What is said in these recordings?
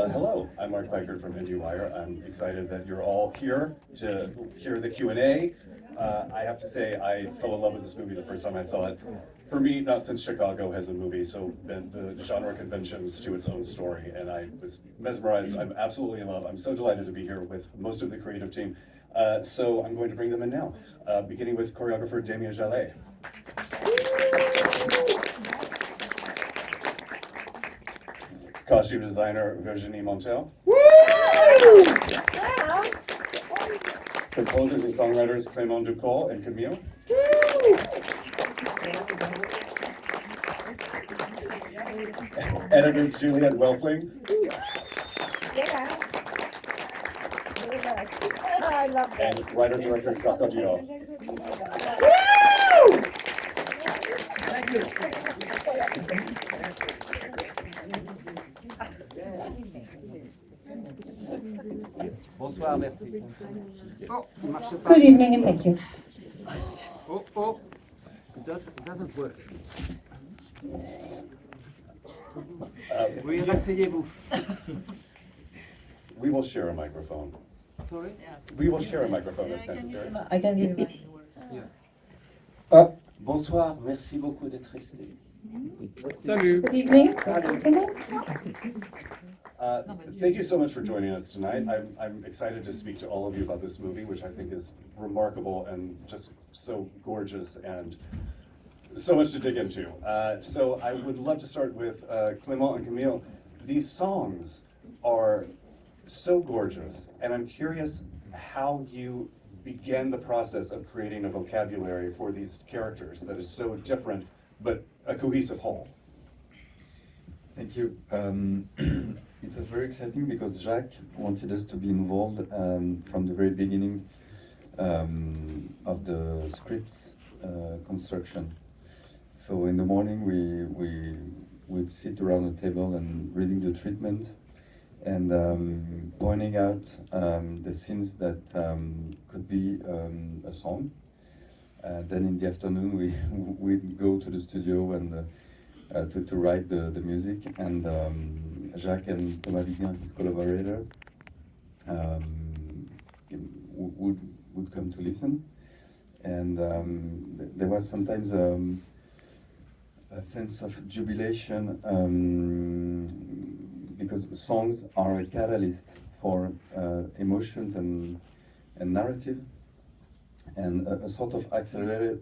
Hello, I'm Mark Piker from IndieWire. I'm excited that you're all here to hear the Q&A. I have to say, I fell in love with this movie the first time I saw it. For me, not since Chicago has a movie, so bent the genre conventions to its own story, and I was mesmerized. I'm absolutely in love. I'm so delighted to be here with most of the creative team. So I'm going to bring them in now, beginning with choreographer Damien Jalet. Costume designer Virginie Montel. Composers and songwriters Clément Ducol and Camille. Editor Juliette Welfling. I love that. And writer-director Jacques Audiard. Thank you. Bonsoir, merci. Oh, il marche pas. Good evening and thank you. Oh, it doesn't work. Oui, rasseyez-vous. We will share a microphone. Sorry? We will share a microphone if necessary. I can give you Bonsoir, merci beaucoup d'être resté. Salut. Good evening. Thank you so much for joining us tonight. I'm excited to speak to all of you about this movie, which I think is remarkable and just so gorgeous and so much to dig into. So I would love to start with Clement and Camille. These songs are so gorgeous, and I'm curious how you began the process of creating a vocabulary for these characters that is so different, but a cohesive whole. Thank you. It was very exciting because Jacques wanted us to be involved from the very beginning of the script's construction. So in the morning we would sit around the table and reading the treatment and pointing out the scenes that could be a song. Then in the afternoon we'd go to the studio and to write the music, and Jacques and Thomas, his collaborator, would come to listen, and there was sometimes a sense of jubilation because songs are a catalyst for emotions and narrative, and a sort of accelerator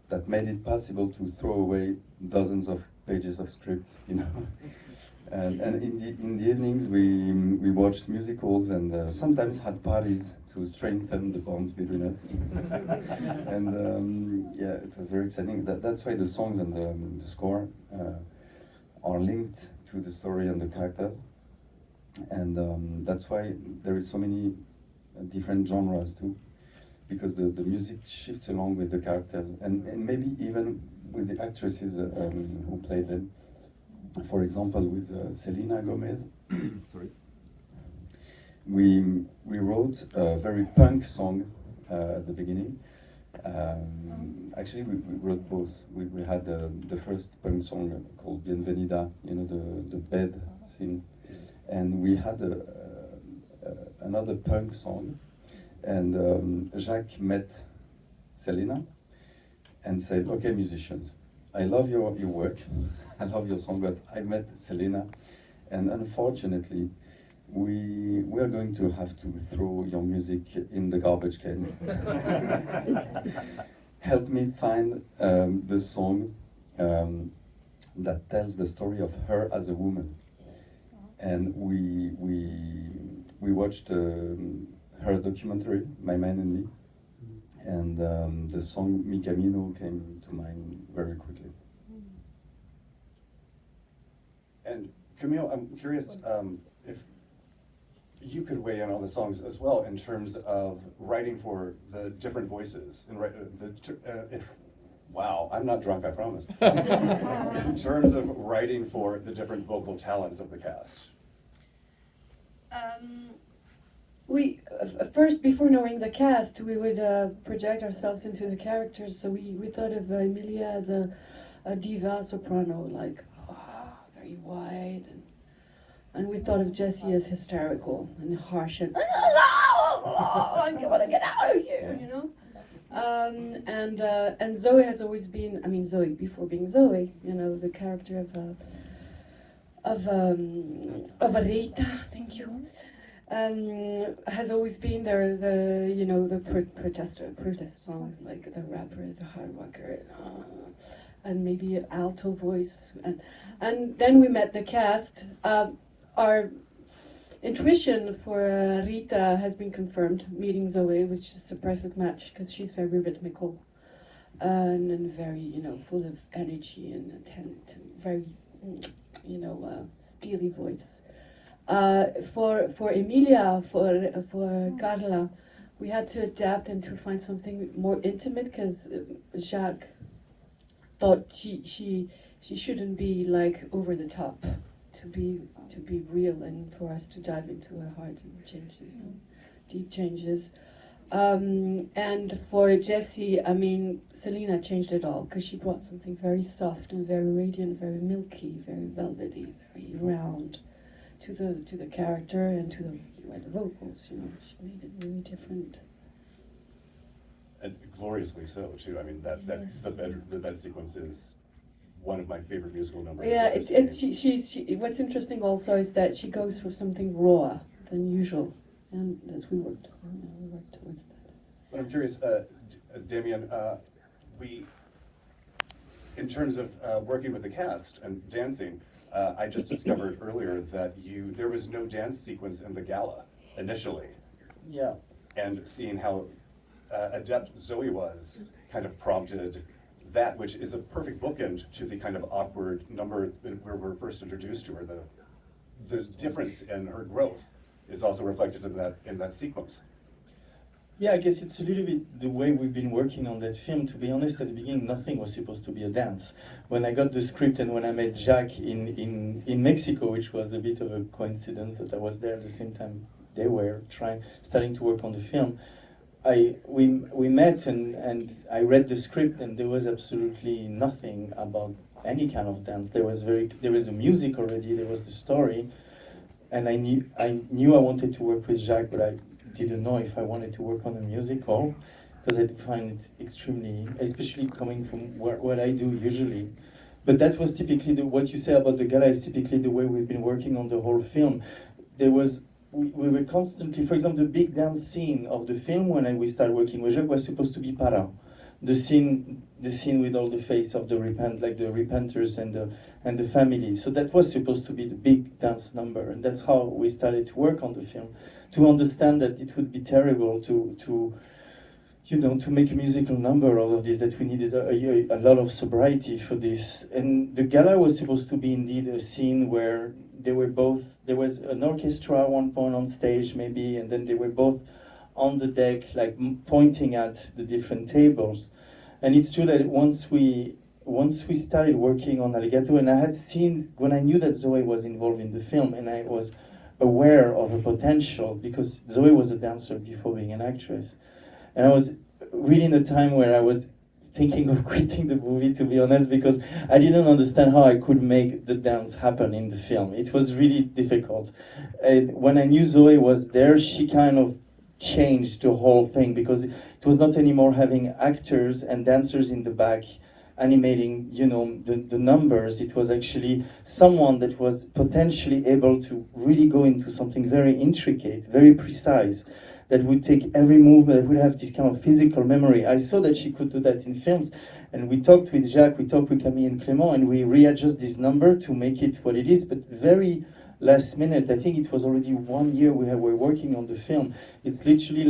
that made it possible to throw away dozens of pages of script, you know. And in the evenings we watched musicals and sometimes had parties to strengthen the bonds between us. And yeah, it was very exciting. That's why the songs and the score are linked to the story and the characters. And that's why there is so many different genres too, because the music shifts along with the characters and maybe even with the actresses who played them. For example, with Selena Gomez, sorry, we wrote a very punk song at the beginning. Actually, we wrote both. We had the first punk song called Bienvenida, you know, the bed scene, and we had another punk song. And Jacques met Selena and said, "Okay, musicians, I love your work, I love your song, but I met Selena, and unfortunately, we are going to have to throw your music in the garbage can. Help me find the song that tells the story of her as a woman." And we watched her documentary, My Man and Me, and the song Mi Camino came to mind very quickly. And Camille, I'm curious if you could weigh in on the songs as well in terms of writing for the different voices. Wow, I'm not drunk, I promise. In terms of writing for the different vocal talents of the cast. We first, before knowing the cast, we would project ourselves into the characters. So we thought of Emilia as a diva soprano, like very really wide, and we thought of Jessie as hysterical and harsh and I want to get out of here, you know. And Zoe has always been, I mean, Zoe before being Zoe, you know, the character of Rita, thank you, has always been there, the, you know, the protest songs, like the rapper, the hard rocker, and maybe an alto voice, and then we met the cast. Our intuition for Rita has been confirmed. Meeting Zoe was just a perfect match because she's very rhythmical and very, you know, full of energy and talent, very, you know, steely voice. For Emilia, for Karla, we had to adapt and to find something more intimate because Jacques thought she shouldn't be like over the top, to be real and for us to dive into her heart and changes and deep changes. And for Jessie, I mean, Selena changed it all because she brought something very soft and very radiant, very milky, very velvety, very round to the character and to the vocals. You know, she made it really different. And gloriously so too. I mean, Yes. the bed sequence is one of my favorite musical numbers. Yeah, that I've seen. she. What's interesting also is that she goes for something rawer than usual, and that's we worked towards that. But I'm curious, Damien, in terms of working with the cast and dancing, I just discovered earlier that there was no dance sequence in the gala initially, Yeah. and seeing how adept Zoe was kind of prompted that, which is a perfect bookend to the kind of awkward number where we're first introduced to her. The difference in her growth is also reflected in that sequence. Yeah, I guess it's a little bit the way we've been working on that film. To be honest, at the beginning, nothing was supposed to be a dance. When I got the script and when I met Jacques in Mexico, which was a bit of a coincidence that I was there at the same time they were starting to work on the film, we met and I read the script and there was absolutely nothing about any kind of dance. There was the music already, there was the story, and I knew I wanted to work with Jacques, but I didn't know if I wanted to work on a musical because I find it extremely, especially coming from what I do usually. But that was typically what you say about the gala is typically the way we've been working on the whole film. We were constantly, for example, the big dance scene of the film when we started working with Jacques was supposed to be Para, the scene with all the face of the repenters and the family. So that was supposed to be the big dance number, and that's how we started to work on the film, to understand that it would be terrible to make a musical number out of this, that we needed a lot of sobriety for this. And the gala was supposed to be indeed a scene where there was an orchestra at one point on stage maybe, and then they were both on the deck, like pointing at the different tables. And it's true that once we started working on Alligator, and I had seen, when I knew that Zoe was involved in the film, and I was aware of her potential, because Zoe was a dancer before being an actress. And I was really in a time where I was thinking of quitting the movie, to be honest, because I didn't understand how I could make the dance happen in the film. It was really difficult. And when I knew Zoe was there, she kind of changed the whole thing, because it was not anymore having actors and dancers in the back animating, the numbers. It was actually someone that was potentially able to really go into something very intricate, very precise, that would take every movement, that would have this kind of physical memory. I saw that she could do that in films, and we talked with Jacques, we talked with Camille and Clement, and we readjust this number to make it what it is, but very last minute. I think it was already 1 year we were working on the film. It's literally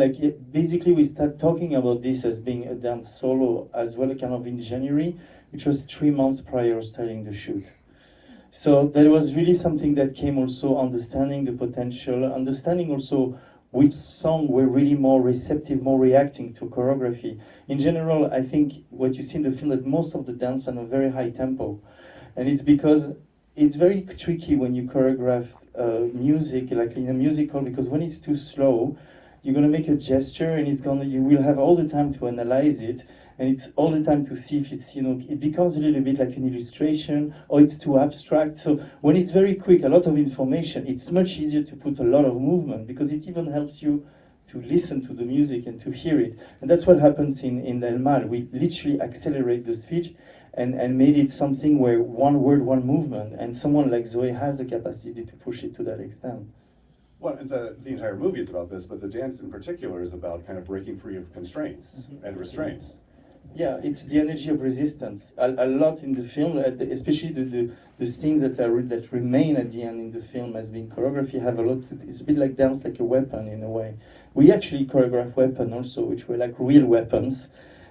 basically we start talking about this as being a dance solo as well, kind of in January, which was 3 months prior starting the shoot. So that was really something that came also understanding the potential, understanding also which song were really more receptive, more reacting to choreography. In general, I think what you see in the film, that most of the dance are on a very high tempo. And it's because it's very tricky when you choreograph music, like in a musical, because when it's too slow, you're gonna make a gesture and you will have all the time to analyze it, and it's all the time to see if it's, it becomes a little bit like an illustration or it's too abstract. So when it's very quick, a lot of information, it's much easier to put a lot of movement because it even helps you to listen to the music and to hear it. And that's what happens in El Mal. We literally accelerate the speech and made it something where one word, one movement, and someone like Zoe has the capacity to push it to that extent. Well, and the entire movie is about this, but the dance in particular is about kind of breaking free of constraints and restraints. Yeah, it's the energy of resistance. A lot in the film, especially the scenes that remain at the end in the film as being choreography, have a lot to, it's a bit like dance like a weapon in a way. We actually choreograph weapons also, which were like real weapons.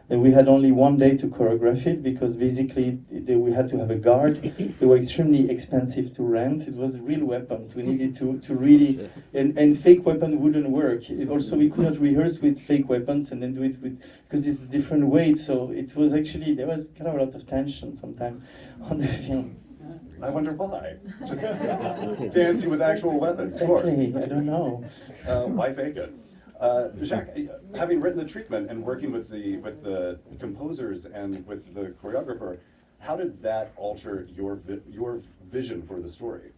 And we had only one day to choreograph it because basically we had to have a guard. They were extremely expensive to rent. It was real weapons. We needed to really, and fake weapon wouldn't work. Also, we could not rehearse with fake weapons and then do it with, because it's a different weight. So it was actually, there was kind of a lot of tension sometimes on the film. I wonder why. Just dancing with actual weapons, of course. Exactly, I don't know. Why fake it? Jacques, having written the treatment and working with the composers and with the choreographer, how did that alter your vision for the story?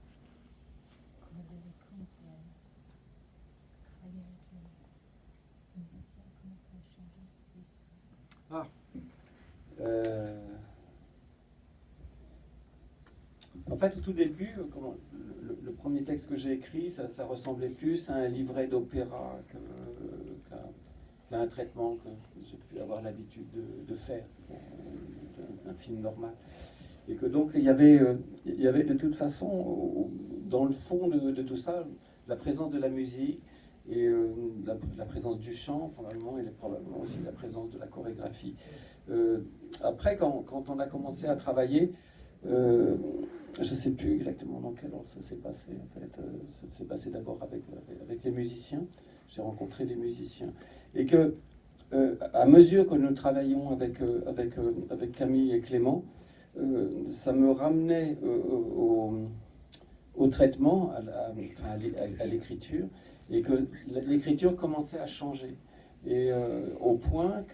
En fait, au tout début, le premier texte que j'ai écrit, ça ressemblait plus à un livret d'opéra qu'à un traitement que j'ai pu avoir l'habitude de faire pour un film normal. Et que donc il y avait de toute façon, dans le fond de tout ça, la présence de la musique et la présence du chant probablement, et probablement aussi la présence de la chorégraphie. Après, quand on a commencé à travailler, je ne sais plus exactement dans quel ordre ça s'est passé. En fait, ça s'est passé d'abord avec les musiciens. J'ai rencontré les musiciens. Et que, à mesure que nous travaillions avec Camille et Clément, ça me ramenait au traitement, à l'écriture, et que l'écriture commençait à changer. Et au point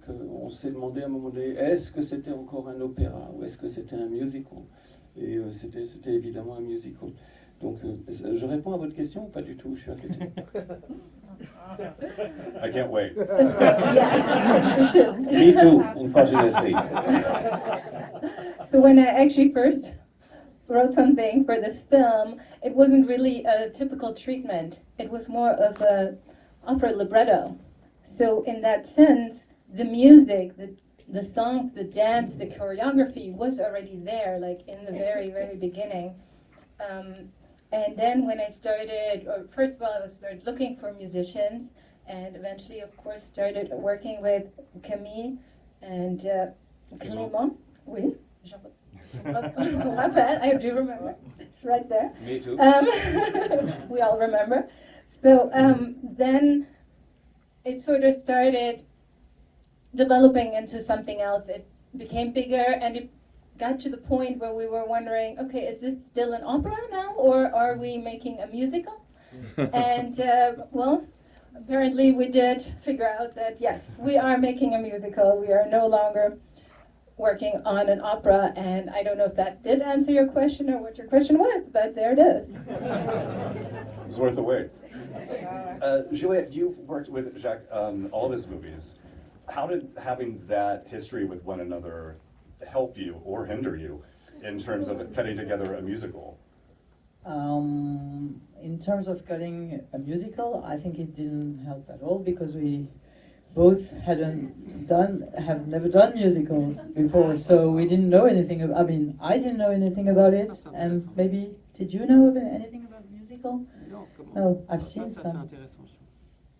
qu'on s'est demandé à un moment donné, est-ce que c'était encore un opéra ou est-ce que c'était un musical? Et c'était évidemment un musical. Donc je réponds à votre question ou pas du tout? Je suis inquiété. I can't wait. Yeah, you should. Me too, unfortunately. So when I actually first wrote something for this film, it wasn't really a typical treatment. It was more of a opera libretto. So in that sense, the music, the songs, the dance, the choreography was already there, like in the very, very beginning. And then when I started, or first of all, I started looking for musicians, and eventually, of course, started working with Camille and Clement. Oui, je me rappelle, I do remember. It's right there. Me too. We all remember. So then it sort of started developing into something else. It became bigger, and it got to the point where we were wondering, okay, is this still an opera now, or are we making a musical? And well, apparently we did figure out that yes, we are making a musical. We are no longer working on an opera, and I don't know if that did answer your question or what your question was, but there it is. It's worth the wait. Juliette, you've worked with Jacques on all of his movies. How did having that history with one another help you or hinder you in terms of cutting together a musical? In terms of cutting a musical, I think it didn't help at all because we both have never done musicals before, so we didn't know anything about, I mean, I didn't know anything about it, and maybe, did you know anything about musical? No, I've seen some.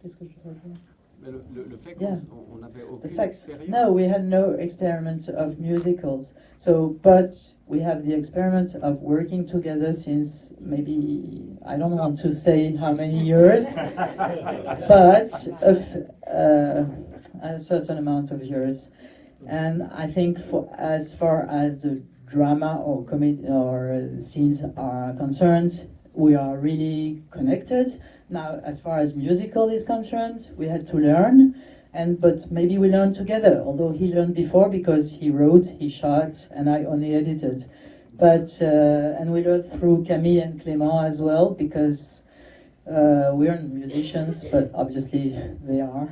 Qu'est-ce que je peux dire? Le fait Yeah. qu'on n'avait The aucune fact, expérience. no, we had no experiments of musicals. So, but we have the experiment of working together since maybe, I don't want to say how many years, but a certain amount of years. And I think as far as the drama or comedy or scenes are concerned, we are really connected. Now, as far as musical is concerned, we had to learn, but maybe we learned together, although he learned before because he wrote, he shot, and I only edited. But and we learned through Camille and Clement as well, because we aren't musicians, but obviously they are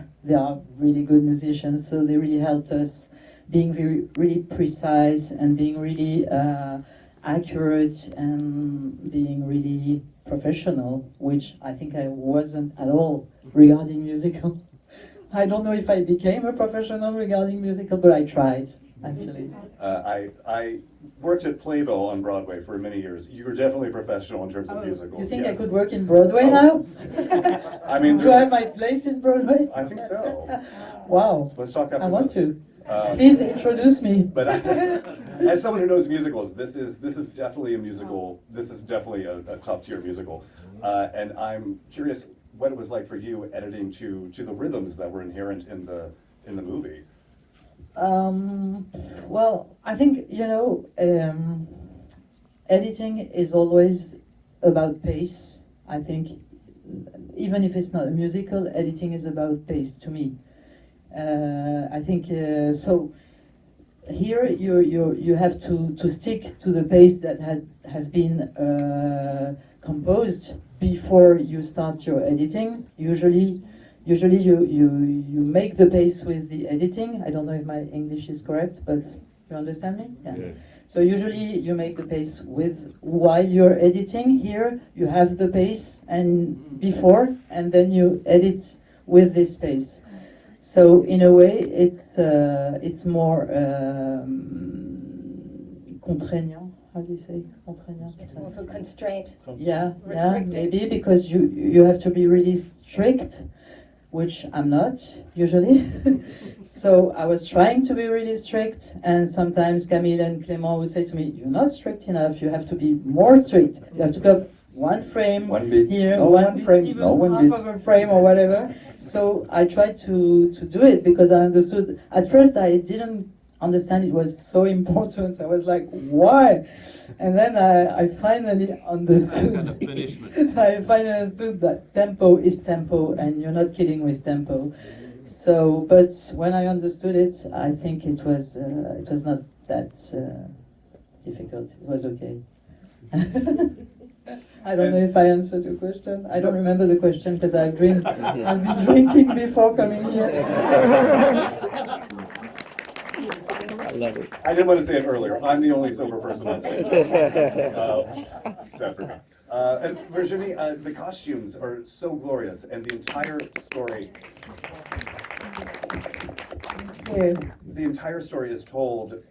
really good musicians, so they really helped us being really precise and being really accurate and being really professional, which I think I wasn't at all regarding musical. I don't know if I became a professional regarding musical, but I tried, actually. I worked at Playbill on Broadway for many years. You were definitely professional in terms of musicals. You think yes. I could work in Broadway Oh. now? I mean, Do I have my place in Broadway? I think so. Wow. Let's talk after I want this. to. Please introduce me. But as someone who knows musicals, this is definitely a musical. This is definitely a top tier musical, and I'm curious what it was like for you editing to the rhythms that were inherent in the movie. Well, I think, editing is always about pace. I think even if it's not a musical, editing is about pace to me. I think so. Here you have to stick to the pace that has been composed before you start your editing. Usually you make the pace with the editing. I don't know if my English is correct, but you understand me? Yeah. So usually you make the pace while you're editing. Here you have the pace and before, and then you edit with this pace. So in a way, it's more contraignant. How do you say contraignant? It's more of a constraint. Yeah, Restricted. maybe because you have to be really strict, which I'm not usually. So I was trying to be really strict, and sometimes Camille and Clement would say to me, "You're not strict enough. You have to be more strict. You have to go one frame One beat. here, No, one one beat, frame. even No, one half beat. of a frame or whatever." So I tried to do it because I understood. At first, I didn't understand it was so important. I was like, "Why?" And then I finally understood. Kind of punishment. I finally understood that tempo is tempo, and you're not kidding with tempo. So, but when I understood it, I think it was not that difficult. It was okay. I don't know if I answered your question. I don't remember the question because I've been drinking before coming here. I love it. I didn't want to say it earlier. I'm the only sober person on stage. Sad for me. And Virginie, the costumes are so glorious, and the entire story. The entire story is told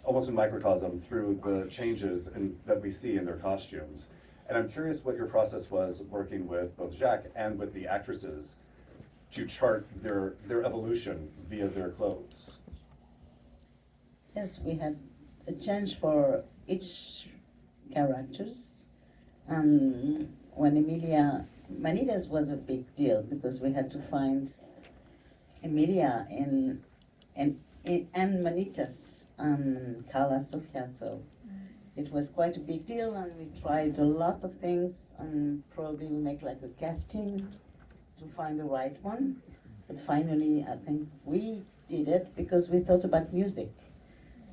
almost in microcosm through the changes that we see in their costumes. And I'm curious what your process was working with both Jacques and with the actresses to chart their evolution via their clothes. Yes, we had a change for each characters. And when Emilia, Manitas was a big deal because we had to find Emilia and Manitas and Karla, Sofia. So it was quite a big deal, and we tried a lot of things, and probably we make like a casting to find the right one. But finally, I think we did it because we thought about music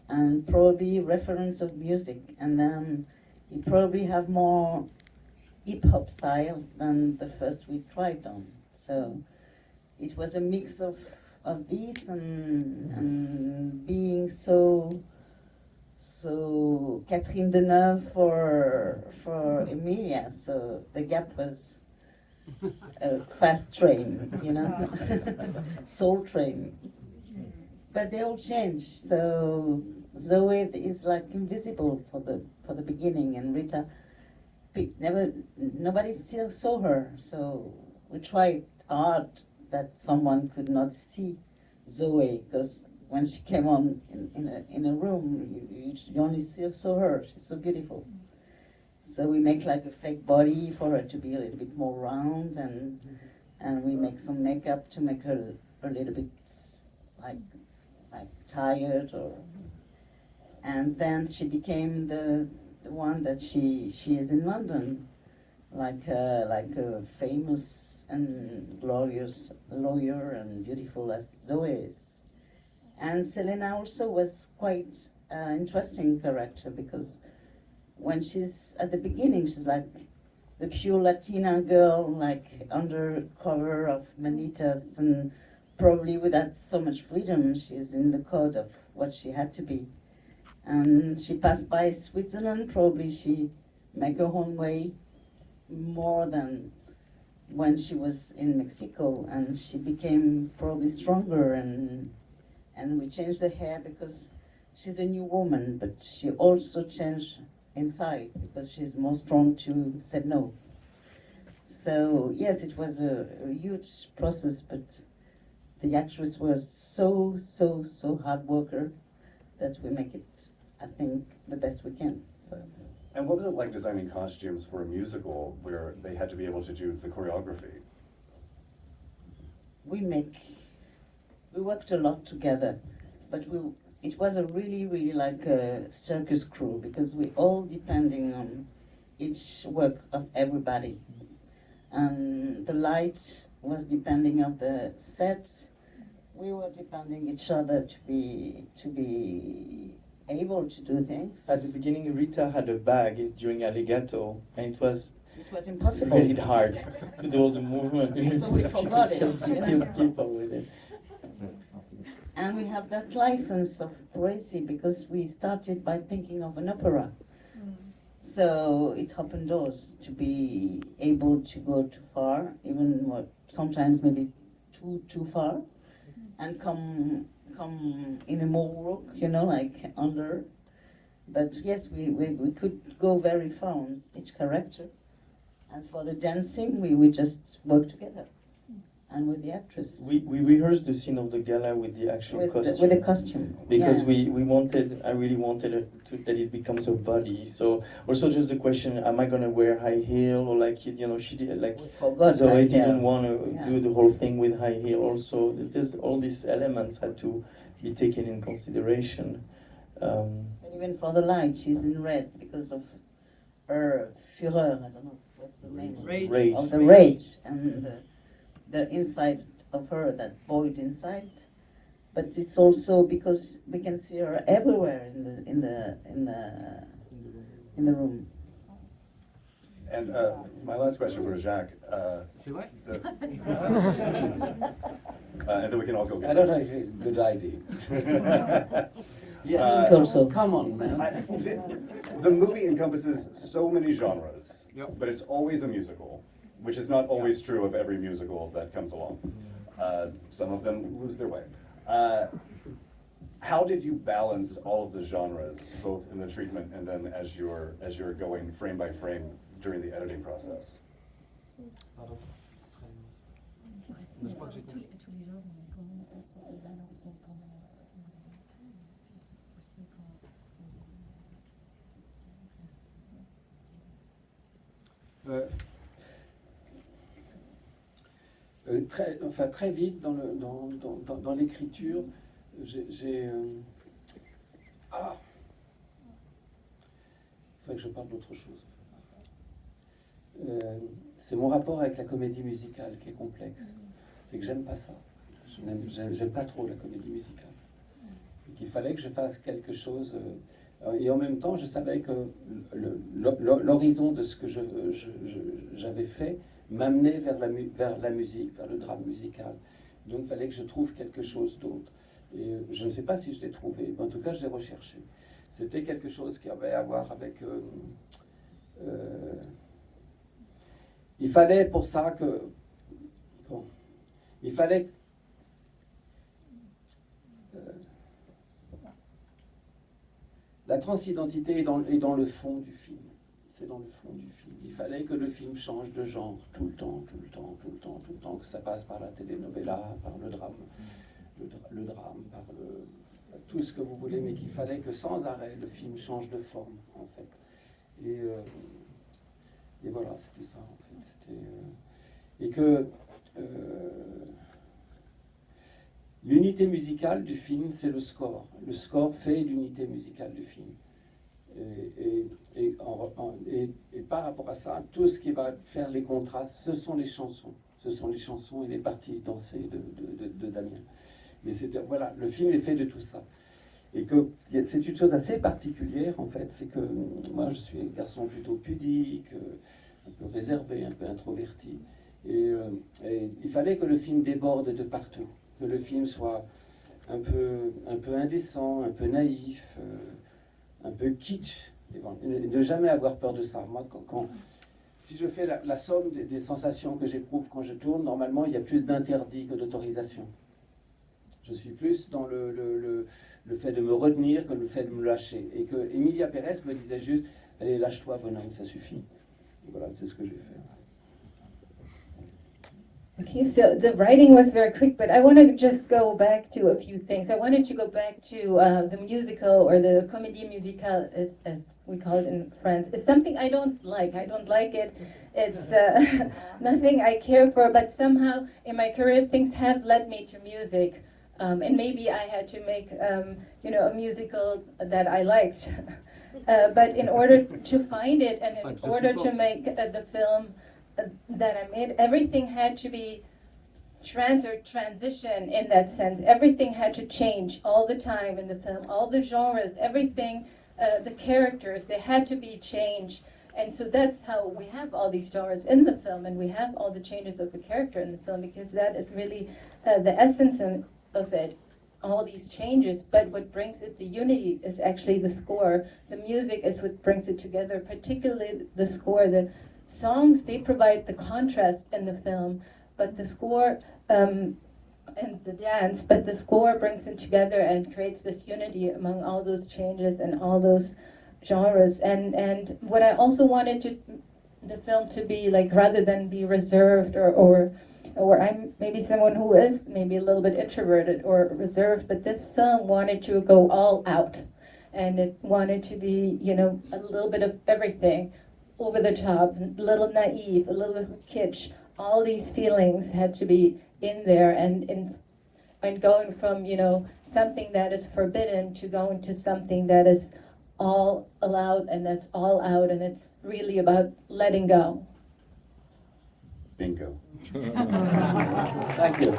and probably reference of music, and then you probably have more hip-hop style than the first we tried on. So it was a mix of these and being so Catherine Deneuve for Emilia. So the gap was a fast train, soul train. But they all changed. So Zoe is like invisible for the beginning, and Rita nobody still saw her. So we tried hard that someone could not see Zoe, because when she came on in a room, you only saw her. She's so beautiful. So we make like a fake body for her to be a little bit more round, and we make some makeup to make her a little bit like tired, and then she became the one that she is in London like a famous and glorious lawyer and beautiful as Zoe is. And Selena also was quite interesting character because when she's at the beginning, she's like the pure Latina girl, like under cover of Manitas, and probably without so much freedom. She's in the code of what she had to be. And she passed by Switzerland, probably she make her own way more than when she was in Mexico, and she became probably stronger, and we changed the hair because she's a new woman, but she also changed inside because she's more strong to say no. So yes, it was a huge process, but the actress was so hard worker that we make it, I think, the best we can. So. And what was it like designing costumes for a musical where they had to be able to do the choreography? We worked a lot together, but it was a really like a circus crew because we all depending on each work of everybody. And the light was depending on the set. We were depending each other to be able to do things. At the beginning, Rita had a bag during Alligato, and it was impossible. really hard to do all the movement. So we forgot it. Keep people with it. And we have that license of Perez because we started by thinking of an opera. So it opened doors to be able to go too far, even sometimes maybe too far, and come in a more rook, like under. But yes, we could go very far on each character. And for the dancing, we just worked together. And with the actress. We rehearsed the scene of the gala with the actual costume. With the costume. Because yeah. I really wanted that it becomes a body. So also just the question, am I gonna wear high heel or she did like Zoe didn't want to do the whole thing with high heel also. There's all these elements had to be taken in consideration. And even for the light, she's in red because of her fureur, I don't know what's the name Rage. Of the rage and the inside of her, that void inside, but it's also because we can see her everywhere in the room. And my last question for Jacques. And then we can all go. I don't know if it's a good idea. Yes, also. Come on, man. The movie encompasses so many genres, Yep. but it's always a musical, which is not always true of every musical that comes along. Some of them lose their way. How did you balance all of the genres, both in the treatment and then as you're going frame by frame during the editing process? Très vite dans l'écriture, j'ai il faut que je parle d'autre chose. C'est mon rapport avec la comédie musicale qui est complexe. C'est que j'aime pas ça. J'aime pas trop la comédie musicale. Et qu'il fallait que je fasse quelque chose. Et en même temps, je savais que l'horizon de ce que j'avais fait m'amenait vers la musique, vers le drame musical. Donc il fallait que je trouve quelque chose d'autre. Et je ne sais pas si je l'ai trouvé, mais en tout cas je l'ai recherché. C'était quelque chose qui avait à voir avec... il fallait pour ça que... Bon, il fallait... la transidentité est dans le fond du film. C'est dans le fond du film. Il fallait que le film change de genre tout le temps, que ça passe par la telenovela, par le drame, par tout ce que vous voulez, mais qu'il fallait que sans arrêt le film change de forme, en fait. Et voilà, c'était ça, en fait. Et que l'unité musicale du film, c'est le score. Le score fait l'unité musicale du film. Et par rapport à ça, tout ce qui va faire les contrastes, ce sont les chansons. Ce sont les chansons et les parties dansées de Damien. Mais voilà, le film est fait de tout ça. Et que c'est une chose assez particulière, en fait, c'est que moi, je suis un garçon plutôt pudique, un peu réservé, un peu introverti. Et il fallait que le film déborde de partout, que le film soit un peu indécent, un peu naïf, un peu kitsch, et ne jamais avoir peur de ça. Moi, si je fais la somme des sensations que j'éprouve quand je tourne, normalement, il y a plus d'interdits que d'autorisations. Je suis plus dans le fait de me retenir que le fait de me lâcher. Et que EMILIA Péréz me disait juste, allez, lâche-toi, bonhomme, ça suffit. Et voilà, c'est ce que j'ai fait. Okay, so the writing was very quick, but I want to just go back to a few things. I wanted to go back to the musical, or the comédie musicale, as we call it in France. It's something I don't like. I don't like it. It's nothing I care for, but somehow in my career things have led me to music. And maybe I had to make, a musical that I liked. But in order to find it, and in order to make the film that I made, everything had to be transition in that sense. Everything had to change all the time in the film. All the genres, everything, the characters, they had to be changed. And so that's how we have all these genres in the film, and we have all the changes of the character in the film, because that is really the essence of it, all these changes. But what brings it to unity is actually the score. The music is what brings it together, particularly the score. The songs, they provide the contrast in the film, but the score and the dance, but the score brings it together and creates this unity among all those changes and all those genres. And what I also wanted the film to be like, rather than be reserved or I'm maybe someone who is maybe a little bit introverted or reserved, but this film wanted to go all out, and it wanted to be, a little bit of everything, over the top, a little naive, a little bit of kitsch. All these feelings had to be in there, and going from, something that is forbidden to going to something that is all allowed, and that's all out, and it's really about letting go. Bingo. Thank you.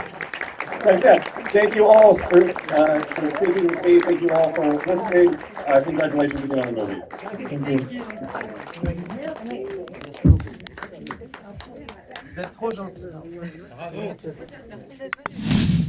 That's it. Thank you all for speaking with me. Thank you all for listening. Congratulations again on the movie. Vous êtes trop gentil. Merci d'être venu.